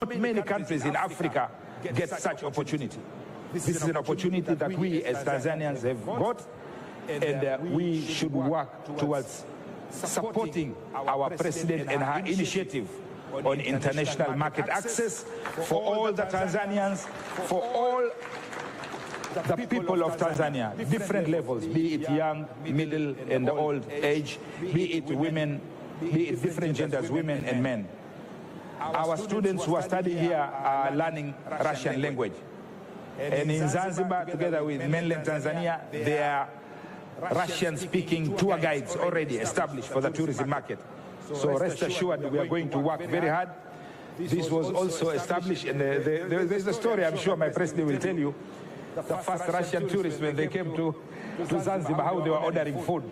Not many countries in Africa get such opportunity. This is an opportunity that we as Tanzanians have got, and we should work towards supporting our president and her initiative on international market access for all the Tanzanians, for all the people of Tanzania, different levels, be it young, middle, and old age, be it women, be it different genders, women and men. Our students who are studying here are learning Russian language. And in Zanzibar, together with mainland Tanzania, there are Russian-speaking tour guides already established for the tourism market. So rest assured, we are going to work very hard. This was also established, and there's a story I'm sure my president will tell you. The first Russian tourists, when they came to Zanzibar, how they were ordering food,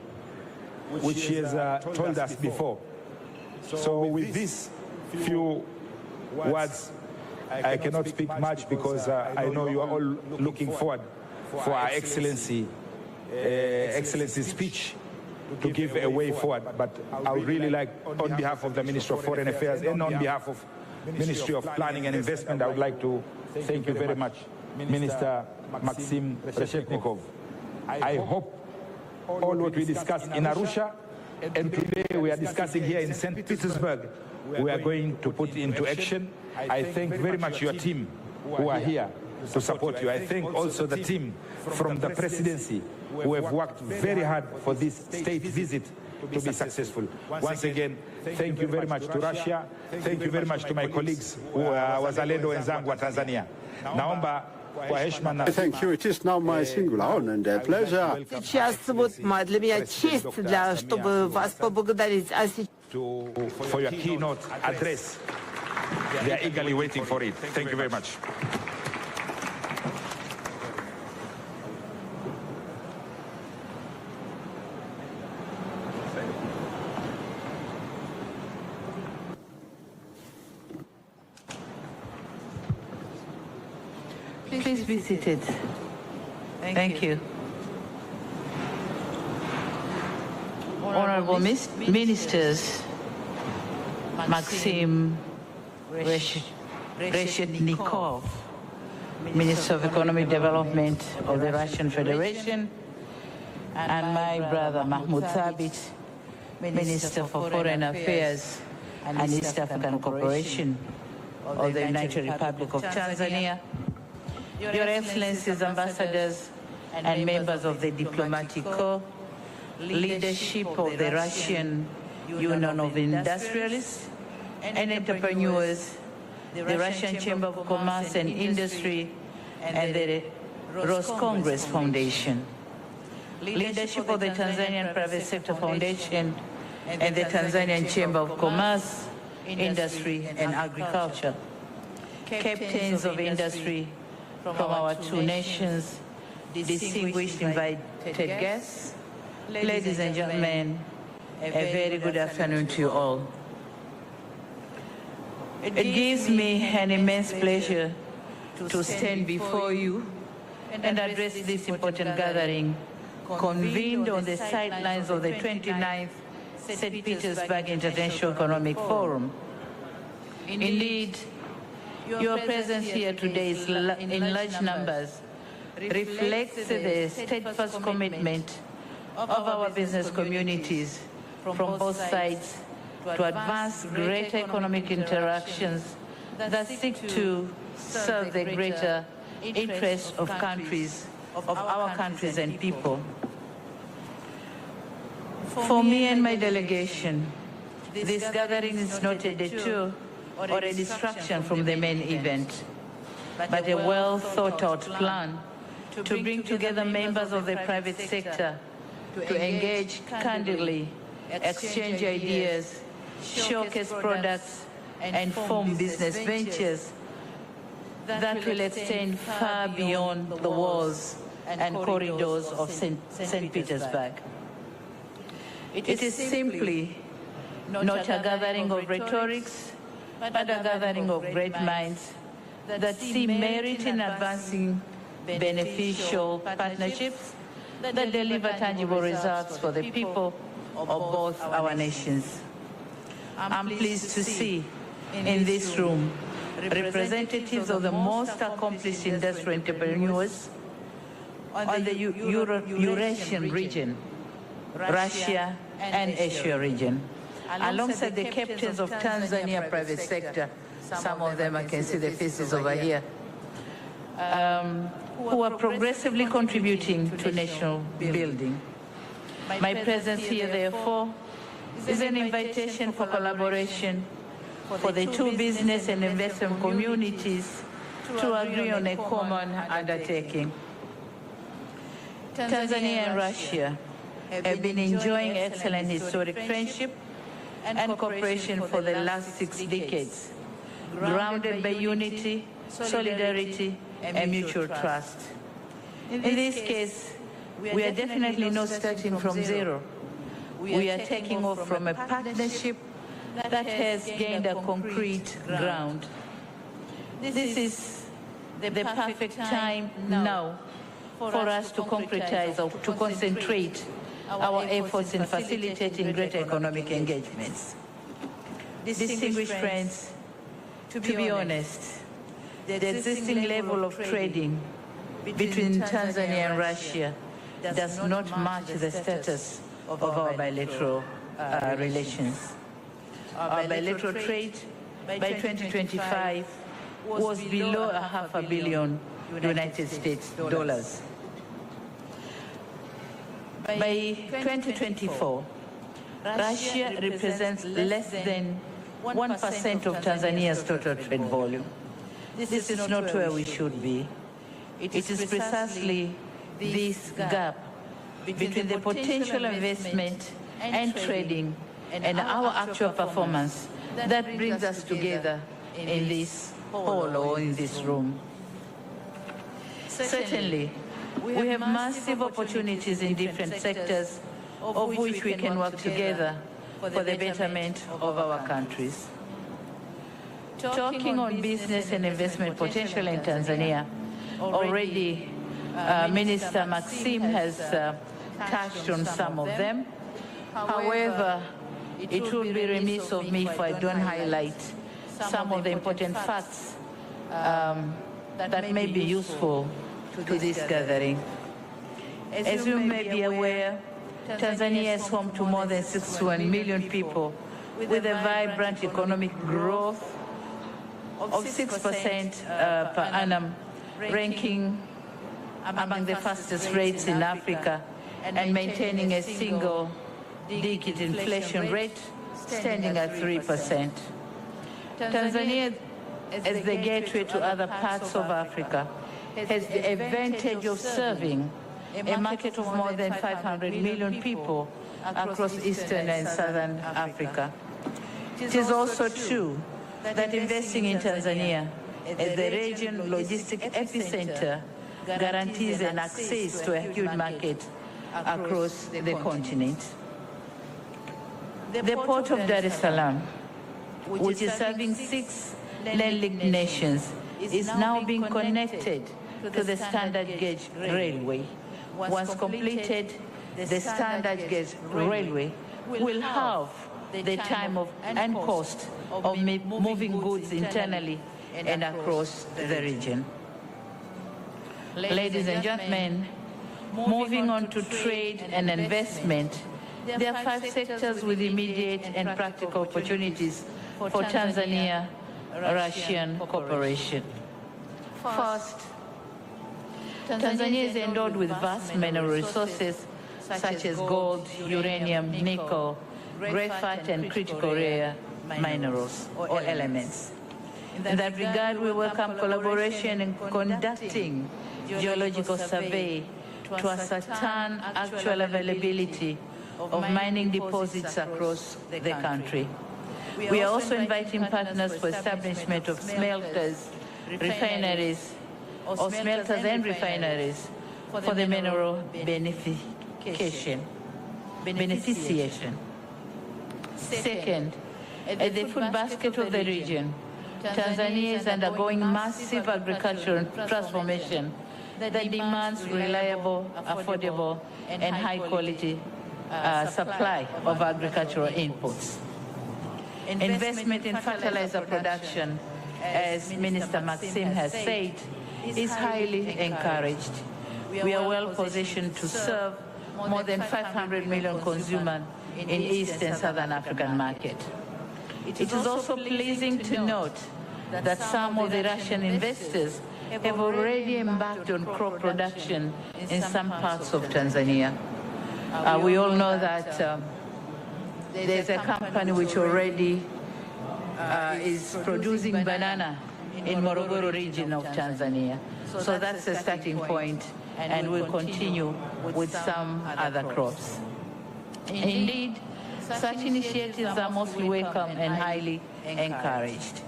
which he has told us before. So with these few words, I cannot speak much because I know you are all looking forward for our Excellency's speech to give a way forward. But I would really like, on behalf of the Ministry of Foreign Affairs and on behalf of Ministry of Planning and Investment, I would like to thank you very much, Minister Maxim Reshetnikov. I hope all what we discussed in Arusha and today we are discussing here in St. Petersburg, we are going to put into action. I thank very much your team who are here to support you. I thank also the team from the presidency who have worked very hard for this state visit to be successful. Once again, thank you very much to Russia. Thank you very much to my colleagues who are wazalendo wenzangu wa Tanzania. Naomba kwa heshima na... Thank you. It is now my singular honor and pleasure. Сейчас вот для меня честь, чтобы вас поблагодарить. For your keynote address. They are eagerly waiting for it. Thank you very much. Please be seated. Thank you. Honorable Ministers, Maxim Reshetnikov, Minister of Economic Development of the Russian Federation, and my brother Mahmoud Thabit, Minister for Foreign Affairs and East African Cooperation of the United Republic of Tanzania, Your Excellencies, ambassadors and members of the diplomatic corps, leadership of the Russian Union of Industrialists and Entrepreneurs, the Russian Chamber of Commerce and Industry, and the Roscongress Foundation, leadership of the Tanzanian Private Sector Foundation and the Tanzanian Chamber of Commerce, Industry and Agriculture, captains of industry from our two nations, distinguished invited guests, ladies and gentlemen, a very good afternoon to you all. It gives me an immense pleasure to stand before you and address this important gathering convened on the sidelines of the 29th St. Petersburg International Economic Forum. Indeed, your presence here today is in large numbers reflects the steadfast commitment of our business communities from both sides to advance greater economic interactions that seek to serve the greater interests of our countries and people. For me and my delegation, this gathering is not a detour or a distraction from the main event, but a well-thought-out plan to bring together members of the private sector to engage candidly, exchange ideas, showcase products, and form business ventures that will extend far beyond the walls and corridors of St. Petersburg. It is simply not a gathering of rhetorics, but a gathering of great minds that see merit in advancing beneficial partnerships that deliver tangible results for the people of both our nations. I'm pleased to see in this room representatives of the most accomplished industrial entrepreneurs on the Eurasian region, Russia and Asia region, alongside the captains of Tanzania private sector. Some of them I can see the faces over here, who are progressively contributing to national building. My presence here, therefore, is an invitation for collaboration for the two business and investment communities to agree on a common undertaking. Tanzania and Russia have been enjoying excellent historic friendship and cooperation for the last 6 decades, grounded by unity, solidarity, and mutual trust. In this case, we are definitely not starting from zero. We are taking off from a partnership that has gained a concrete ground. This is the perfect time now for us to concretize or to concentrate our efforts in facilitating greater economic engagements. Distinguished friends, to be honest, the existing level of trading between Tanzania and Russia does not match the status of our bilateral relations. Our bilateral trade by 2025 was below $500 million United States dollars. By 2024, Russia represents less than 1% of Tanzania's total trade volume. This is not where we should be. It is precisely this gap between the potential investment and trading and our actual performance that brings us together in this hall or in this room. Certainly, we have massive opportunities in different sectors of which we can work together for the betterment of our countries. Talking on business and investment potential in Tanzania, already Minister Maxim has touched on some of them. However, it would be remiss of me if I don't highlight some of the important facts that may be useful to this gathering. As you may be aware, Tanzania is home to more than 61 million people with a vibrant economic growth of 6% per annum, ranking among the fastest rates in Africa and maintaining a single-digit inflation rate standing at 3%. Tanzania, as the gateway to other parts of Africa, has the advantage of serving a market of more than 500 million people across Eastern and Southern Africa. It is also true that investing in Tanzania as the region logistic epicenter guarantees an access to a huge market across the continent. The port of Dar es Salaam, which is serving 6 landlocked nations, is now being connected to the standard gauge railway. Once completed, the standard gauge railway will halve the time and cost of moving goods internally and across the region. Ladies and gentlemen, moving on to trade and investment, there are 5 sectors with immediate and practical opportunities for Tanzania-Russian cooperation. First, Tanzania is endowed with vast mineral resources such as gold, uranium, nickel, graphite, and critical rare minerals or elements. In that regard, we welcome collaboration in conducting geological survey to ascertain actual availability of mining deposits across the country. We are also inviting partners for establishment of smelters, refineries, or smelters and refineries for the mineral beneficiation. Second, at the food basket of the region, Tanzania is undergoing massive agricultural transformation that demands reliable, affordable, and high-quality supply of agricultural inputs. Investment in fertilizer production as Minister Maxim has said, is highly encouraged. We are well positioned to serve more than 500 million consumers in East and Southern African market. It is also pleasing to note that some of the Russian investors have already embarked on crop production in some parts of Tanzania. We all know that there's a company which already is producing banana in Morogoro region of Tanzania. So that's a starting point, and we'll continue with some other crops. Indeed, such initiatives are mostly welcome and highly encouraged.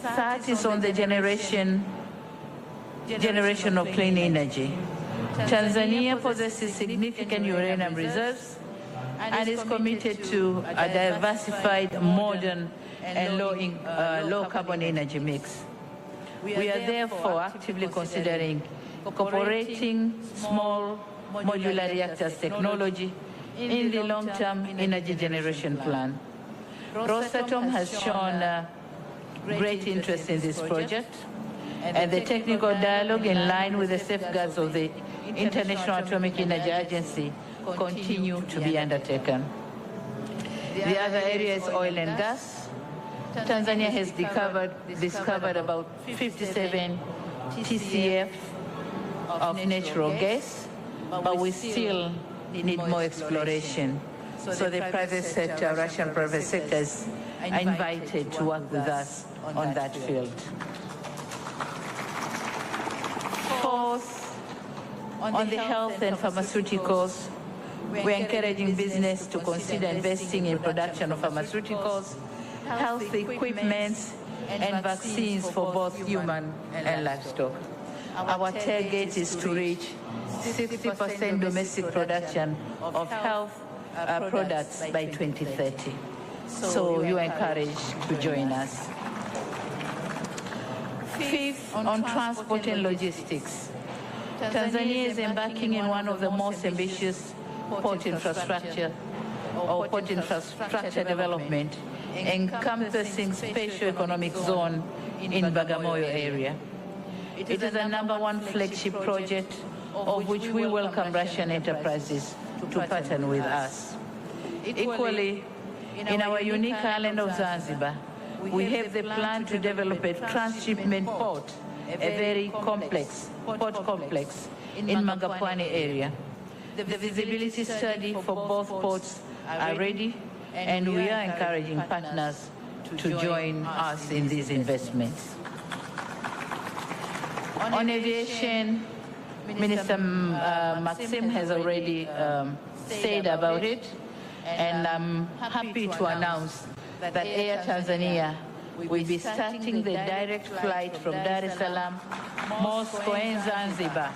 Third is on the generation of clean energy. Tanzania possesses significant uranium reserves and is committed to a diversified, modern, and low carbon energy mix. We are therefore actively considering incorporating small modular reactors technology in the long-term energy generation plan. Rosatom has shown great interest in this project, and the technical dialogue in line with the safeguards of the International Atomic Energy Agency continue to be undertaken. The other area is oil and gas. Tanzania has discovered about 57 TCF of natural gas, but we still need more exploration. So the private sector, Russian private sector, is invited to work with us on that field. Fourth, on the health and pharmaceuticals, we're encouraging business to consider investing in production of pharmaceuticals, health equipment, and vaccines for both human and livestock. Our target is to reach 60% domestic production of health products by 2030. So you are encouraged to join us. Fifth, on transport and logistics. Tanzania is embarking in one of the most ambitious port infrastructure development, encompassing special economic zone in Bagamoyo area. It is the #1 flagship project of which we welcome Russian enterprises to partner with us. Equally, in our unique island of Zanzibar, we have the plan to develop a transshipment port, a very complex port complex in Magapwani area. The visibility study for both ports are ready, and we are encouraging partners to join us in these investments. On aviation, Minister Maxim has already said about it, and I'm happy to announce that Air Tanzania will be starting the direct flight from Dar es Salaam, Moscow, and Zanzibar.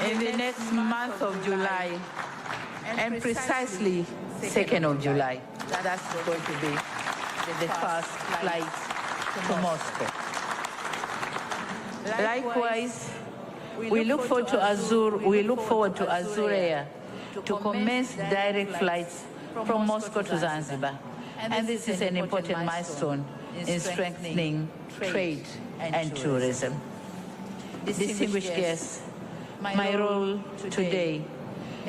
In the next month of July, and precisely 2nd of July, that's going to be the first flight to Moscow. Likewise, we look forward to Azure Air to commence direct flights from Moscow to Zanzibar. And this is an important milestone in strengthening trade and tourism. Distinguished guests, my role today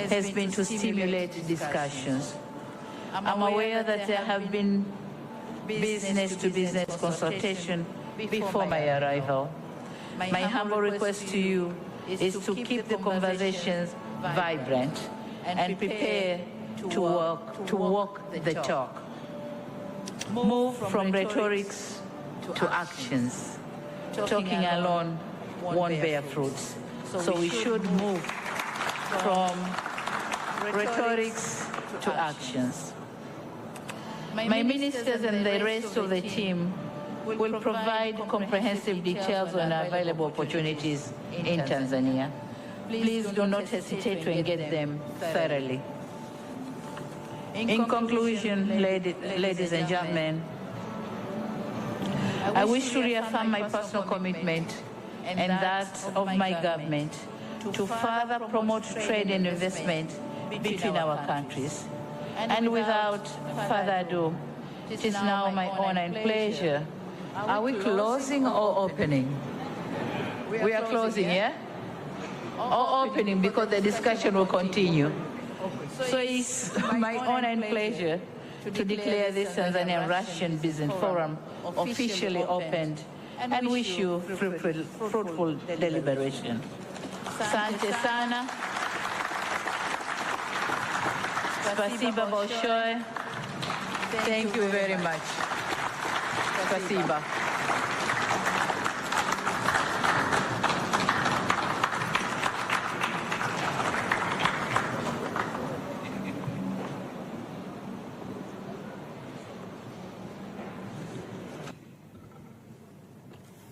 has been to stimulate discussions. I'm aware that there have been business-to-business consultation before my arrival. My humble request to you is to keep the conversations vibrant and prepare to walk the talk. Move from rhetorics to actions. Talking alone won't bear fruits. So we should move from rhetorics to actions. My ministers and the rest of the team will provide comprehensive details on available opportunities in Tanzania. Please do not hesitate to engage them thoroughly. In conclusion, ladies and gentlemen, I wish to reaffirm my personal commitment and that of my government to further promote trade and investment between our countries And without further ado, it is now my honor and pleasure. Are we closing or opening? We are closing, yeah? Or opening, because the discussion will continue. So it's my honor and pleasure to declare this Tanzanian-Russian Business Forum officially opened and wish you fruitful deliberation. Asante sana. Spasiba большое. Thank you very much. Spasiba.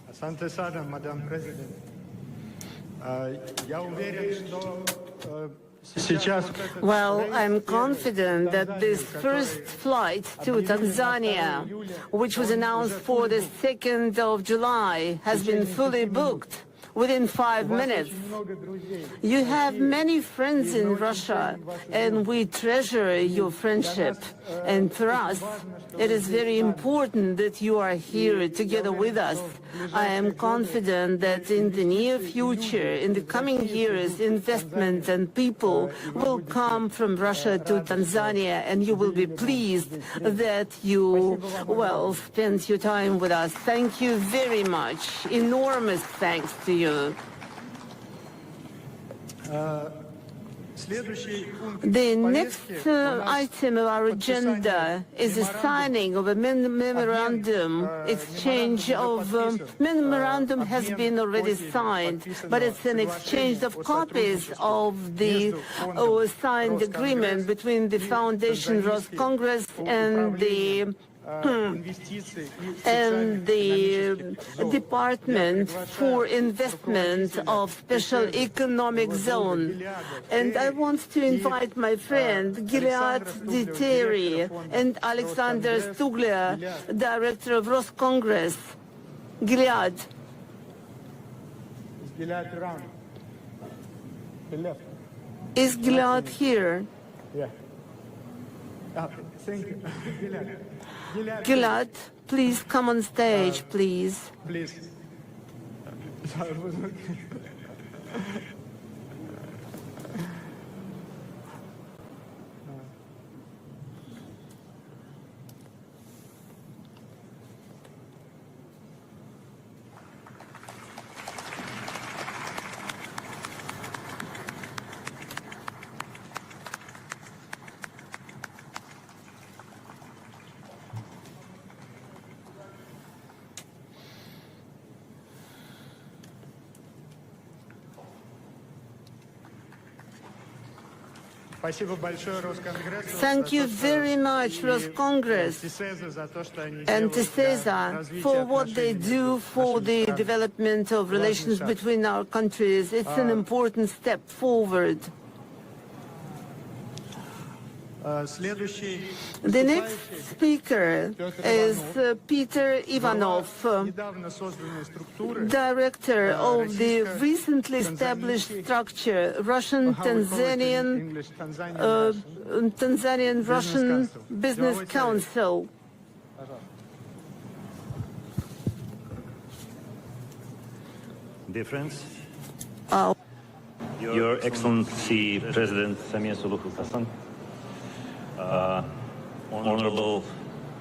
Asante sana, Madam President. Я уверен, что сейчас... Well, I'm confident that this first flight to Tanzania, which was announced for the 2nd of July, has been fully booked within 5 minutes. You have many friends in Russia, and we treasure your friendship. And for us, it is very important that you are here together with us. I am confident that in the near future, in the coming years, investment and people will come from Russia to Tanzania, and you will be pleased that you, well, spent your time with us. Thank you very much. Enormous thanks to you. The next item of our agenda is a signing of a memorandum. Exchange of memorandum has been already signed, but it's an exchange of copies of the signed agreement between the Foundation Roscongress and the Department for Investment of Special Economic Zone. And I want to invite my friend Gilead Diteri and Alexander Stuglia, Director of Roscongress. Gilead. Is Gilead here? Yeah. Thank you. Gilead, please come on stage, please. Please. Thank you very much, Roscongress and TISEZA, for what they do for the development of relations between our countries. It's an important step forward. The next speaker is Peter Ivanov, Director of the recently established structure, Tanzanian-Russian Business Council. Dear friends, Your Excellency President Samia Suluhu Hassan, Honorable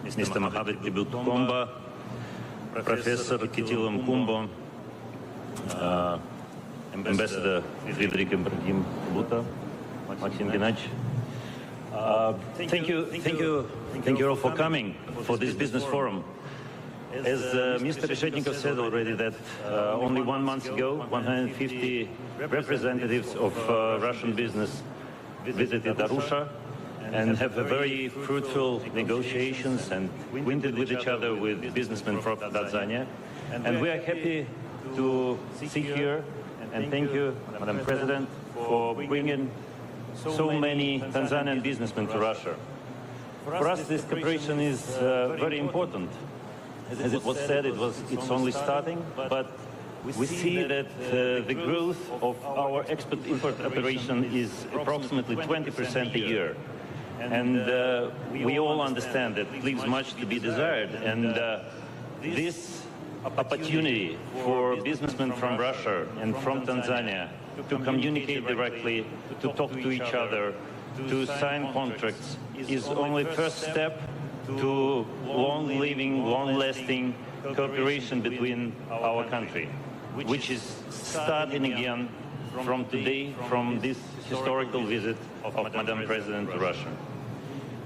Mr. Mohamed Komba, Professor Kitila Mkumbo, Ambassador Friedrich Ibrahim Buta, Maxim Gennadьевич. Thank you all for coming for this business forum. As Mr. Reshetnikov said already, that only 1 month ago, 150 representatives of Russian business visited Arusha and have a very fruitful negotiations and winded with each other with businessmen from Tanzania. And we are happy to see here, and thank you, Madam President, for bringing so many Tanzanian businessmen to Russia. For us, this cooperation is very important. As it was said, it's only starting, but we see that the growth of our export-import operation is approximately 20% a year. And we all understand that it leaves much to be desired. And this opportunity for businessmen from Russia and from Tanzania to communicate directly, to talk to each other, to sign contracts is only first step to long-living, long-lasting cooperation between our country, which is starting again from today, from this historical visit of Madam President to Russia.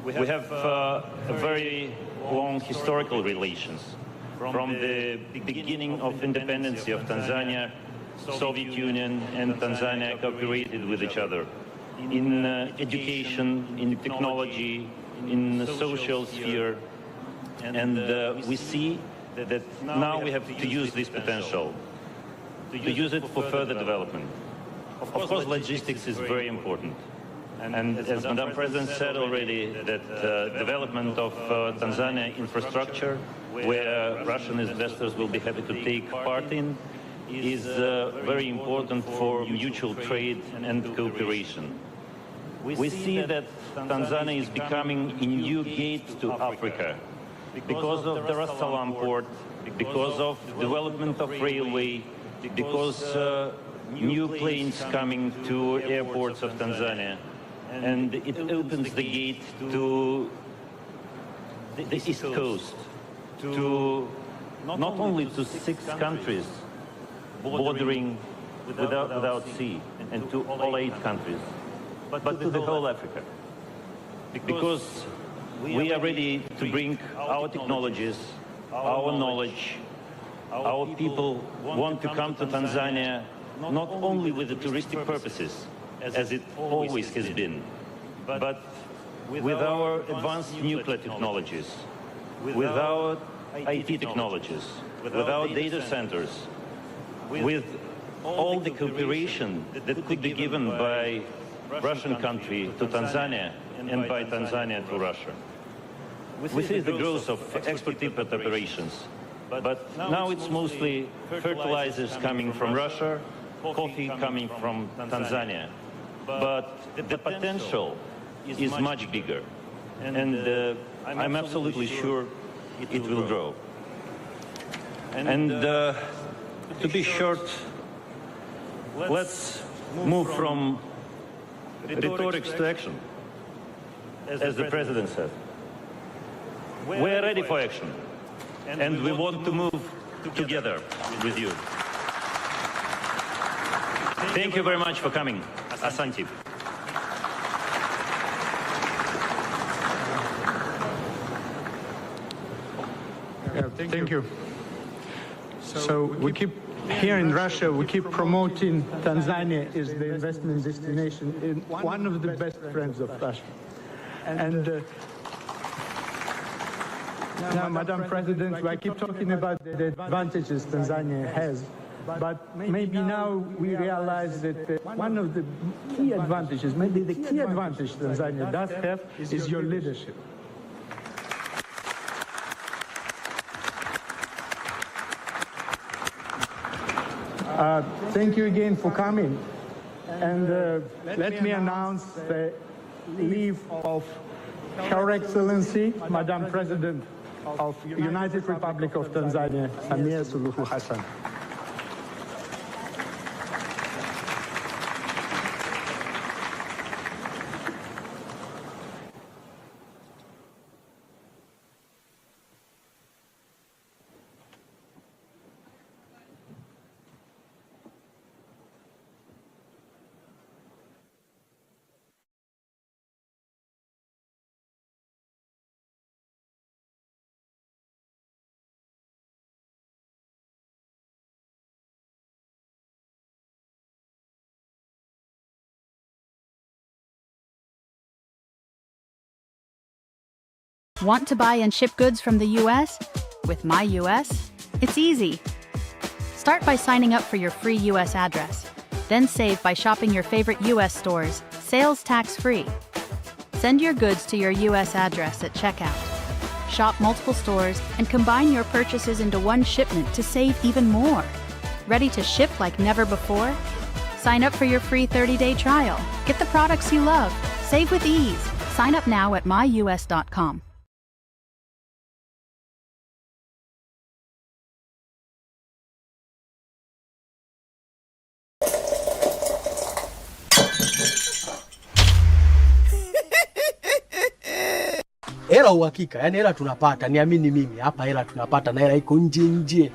We have a very long historical relations. From the beginning of independence of Tanzania, Soviet Union and Tanzania cooperated with each other in education, in technology, in the social sphere. And we see that now we have to use this potential, to use it for further development. Of course, logistics is very important. And as Madam President said already, that development of Tanzania infrastructure, where Russian investors will be happy to take part in, is very important for mutual trade and cooperation. We see that Tanzania is becoming a new gate to Africa because of the Ras Salam port, because of development of railway, because new planes coming to airports of Tanzania. And it opens the gate to the East Coast, to not only to 6 countries bordering without sea, and to all 8 countries, but to the whole Africa. Because we are ready to bring our technologies, our knowledge. Our people want to come to Tanzania not only with the touristic purposes, as it always has been, but with our advanced nuclear technologies, with our IT technologies, with our data centers, with all the cooperation that could be given by Russian country to Tanzania and by Tanzania to Russia. We see the growth of export-import operations, but now it's mostly fertilizers coming from Russia, coffee coming from Tanzania. But the potential is much bigger, and I'm absolutely sure it will grow. And to be short, let's move from rhetorics to action, as the President said. We're ready for action, and we want to move together with you. Thank you very much for coming. Asante. Thank you. So we keep here in Russia, we keep promoting Tanzania as the investment destination in one of the best friends of Russia. And now, Madam President, I keep talking about the advantages Tanzania has. But maybe now we realize that one of the key advantages, maybe the key advantage Tanzania does have, is your leadership. Thank you again for coming. And let me announce the leave of Her Excellency, Madam President of United Republic of Tanzania, Samia Suluhu Hassan. Want to buy and ship goods from the US? With My US, it's easy. Start by signing up for your free US address. Then save by shopping your favorite US stores, sales tax free. Send your goods to your US address at checkout. Shop multiple stores and combine your purchases into one shipment to save even more. Ready to ship like never before? Sign up for your free 30-day trial. Get the products you love. Save with ease. Sign up now at myus.com. Hela uhakika, yani hela tunapata, niamini mimi, hapa hela tunapata na hela iko nje.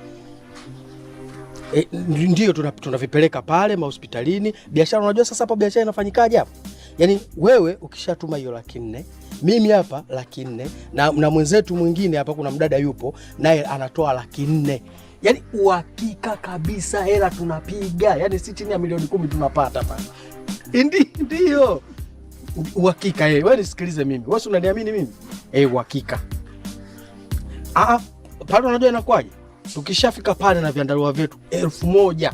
Ndio tunavipeleka pale mahospitalini, biashara unajua sasa hapa biashara inafanyikaje hapa? Yani wewe ukishatuma hiyo 400,000, mimi hapa 400,000 na mwenzetu mwingine hapa kuna mdada yupo naye anatoa 400,000. Yani uhakika kabisa hela tunapiga, yani si chini ya milioni 10 tunapata hapa. Ndio. Uhakika wewe nisikilize mimi. Wewe unaniamini mimi? Uhakika. Pale unajua inakwaje? Tukishafika pale na viandarua vyetu 1,000